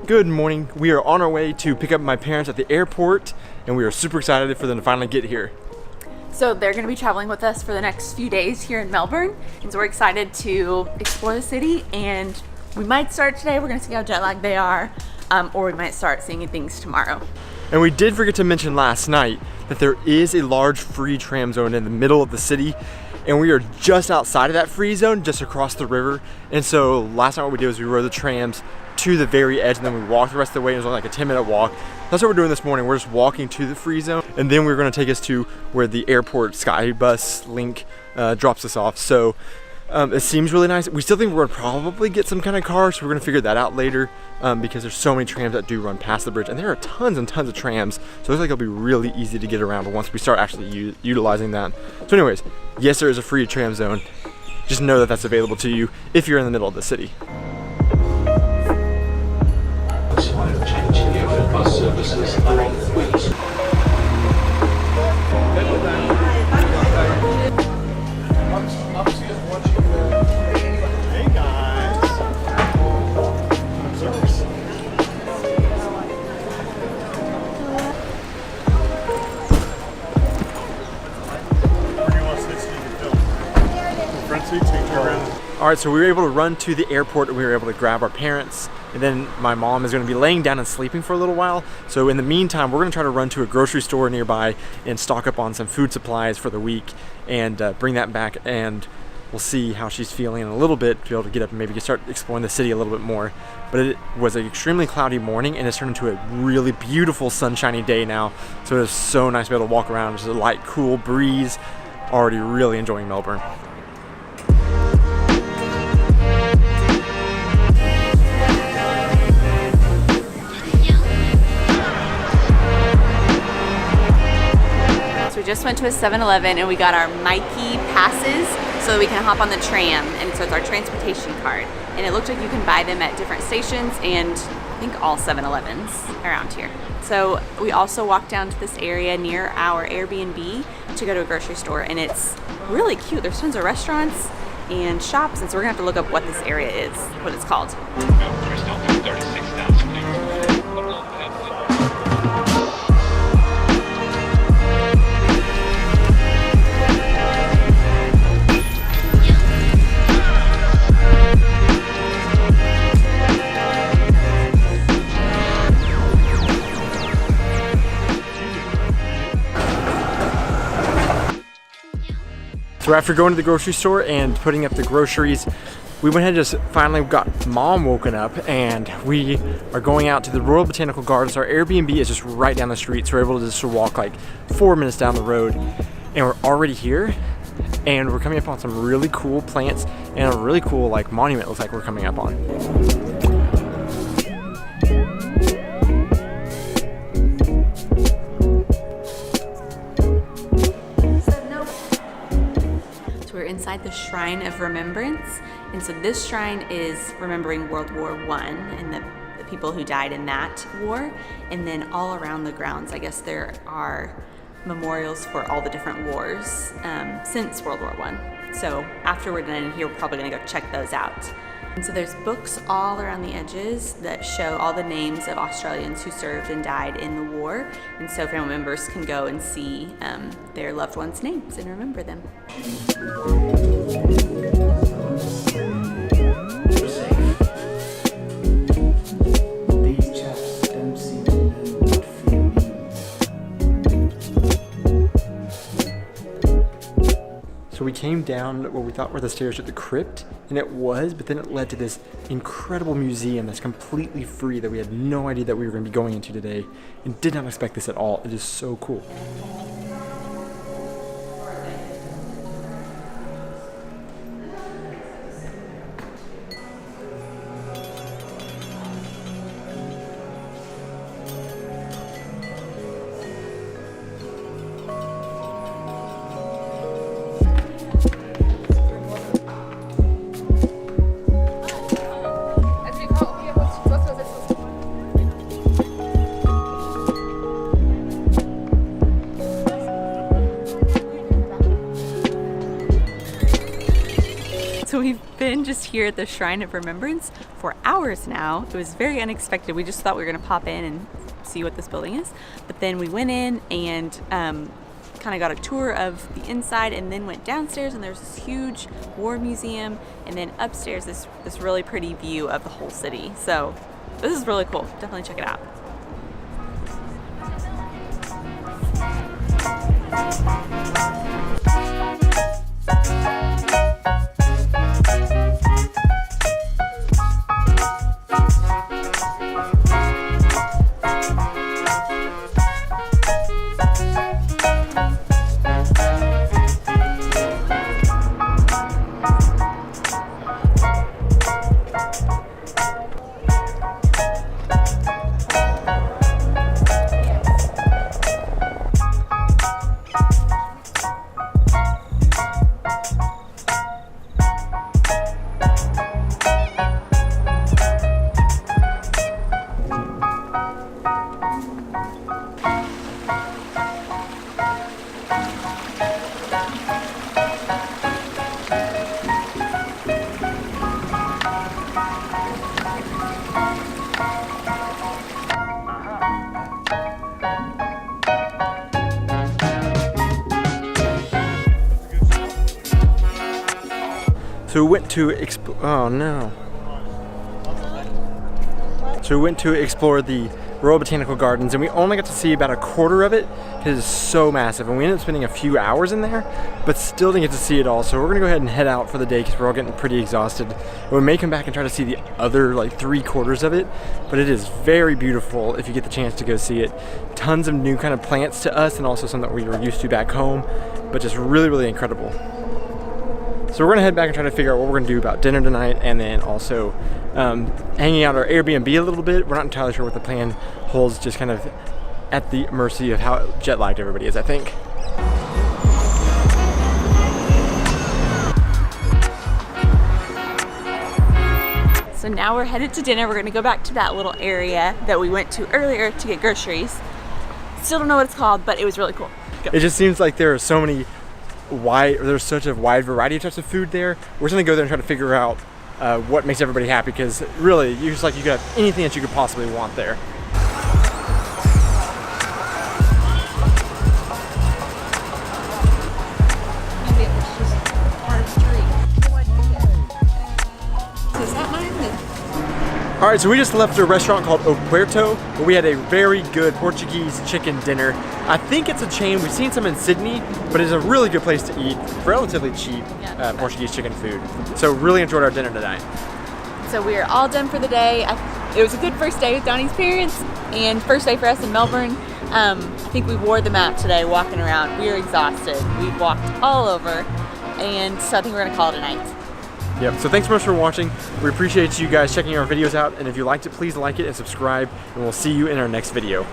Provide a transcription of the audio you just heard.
Good morning. We are on our way to pick up my parents at the airport, and we are super excited for them to finally get here. So they're going to be traveling with us for the next few days here in Melbourne, and so we're excited to explore the city, and we might start today. We're going to see how jet lagged they are, or we might start seeing things tomorrow. And we did forget to mention last night that there is a large free tram zone in the middle of the city, and we are just outside of that free zone, just across the river. And so last night what we did was we rode the trams to the very edge, and then we walked the rest of the way. It was only like a 10-minute walk. That's what we're doing this morning. We're just walking to the free zone, and then we're going to take us to where the airport sky bus link drops us off. So it seems really nice. We still think we're going to probably get some kind of car, so we're going to figure that out later, because there's so many trams that do run past the bridge, and there are tons and tons of trams, so it looks like it'll be really easy to get around once we start actually utilizing that. So anyways, yes, there is a free tram zone. Just know that that's available to you if you're in the middle of the city. Bus services along Queens. Hey guys. Observers. Where do you want to sit so you can film? Front seat, take you around. All right, so we were able to run to the airport, and we were able to grab our parents, and then my mom is going to be laying down and sleeping for a little while. So in the meantime, we're going to try to run to a grocery store nearby and stock up on some food supplies for the week, and bring that back, and we'll see how she's feeling in a little bit to be able to get up and maybe start exploring the city a little bit more. But it was an extremely cloudy morning, and it's turned into a really beautiful sunshiny day now. So it is so nice to be able to walk around, just a light, cool breeze. Already really enjoying Melbourne. We just went to a 7-Eleven and we got our Mikey passes so that we can hop on the tram, and so it's our transportation card, and it looked like you can buy them at different stations and I think all 7-Elevens around here. So we also walked down to this area near our Airbnb to go to a grocery store, and it's really cute. There's tons of restaurants and shops, and so we're gonna have to look up what this area is, what it's called. So after going to the grocery store and putting up the groceries, we went ahead and just finally got Mom woken up, and we are going out to the Royal Botanical Gardens. Our Airbnb is just right down the street, so we're able to just walk like 4 minutes down the road, and we're already here, and we're coming up on some really cool plants and a really cool like monument looks like we're coming up on. Inside the Shrine of Remembrance, and so this shrine is remembering World War I and the people who died in that war, and then all around the grounds I guess there are memorials for all the different wars since World War I. So after we're done in here, we're probably going to go check those out. And so there's books all around the edges that show all the names of Australians who served and died in the war, and so family members can go and see their loved ones' names and remember them. So we came down what we thought were the stairs to the crypt, and it was, but then it led to this incredible museum that's completely free that we had no idea that we were going to be going into today, and did not expect this at all. It is so cool. here at the Shrine of Remembrance for hours now. It was very unexpected. We just thought we were gonna pop in and see what this building is. But then we went in and kind of got a tour of the inside and then went downstairs, and there's this huge war museum, and then upstairs this really pretty view of the whole city. So this is really cool. Definitely check it out. So we went to explore the Royal Botanical Gardens, and we only got to see about a quarter of it because it's so massive, and we ended up spending a few hours in there, but still didn't get to see it all. So we're gonna go ahead and head out for the day because we're all getting pretty exhausted. And we may come back and try to see the other like 3/4 of it, but it is very beautiful if you get the chance to go see it. Tons of new kind of plants to us, and also some that we were used to back home, but just really, really incredible. So we're gonna head back and try to figure out what we're gonna do about dinner tonight, and then also hanging out at our Airbnb a little bit. We're not entirely sure what the plan holds, just kind of at the mercy of how jet lagged everybody is, I think. So now we're headed to dinner. We're gonna go back to that little area that we went to earlier to get groceries. Still don't know what it's called, but it was really cool. Go. It just seems like there are so many there's such a wide variety of types of food there. We're just gonna go there and try to figure out what makes everybody happy, because really, you could have anything that you could possibly want there. Maybe it was just part of the tree. Is that mine? All right, so we just left a restaurant called O Puerto, where we had a very good Portuguese chicken dinner. I think it's a chain. We've seen some in Sydney, but it's a really good place to eat relatively cheap Portuguese chicken food. So really enjoyed our dinner tonight. So we are all done for the day. It was a good first day with Donnie's parents, and first day for us in Melbourne. I think we wore them out today walking around. We were exhausted. We walked all over, and so I think we're gonna call it a night. Yep, so thanks so much for watching. We appreciate you guys checking our videos out, and if you liked it, please like it and subscribe, and we'll see you in our next video.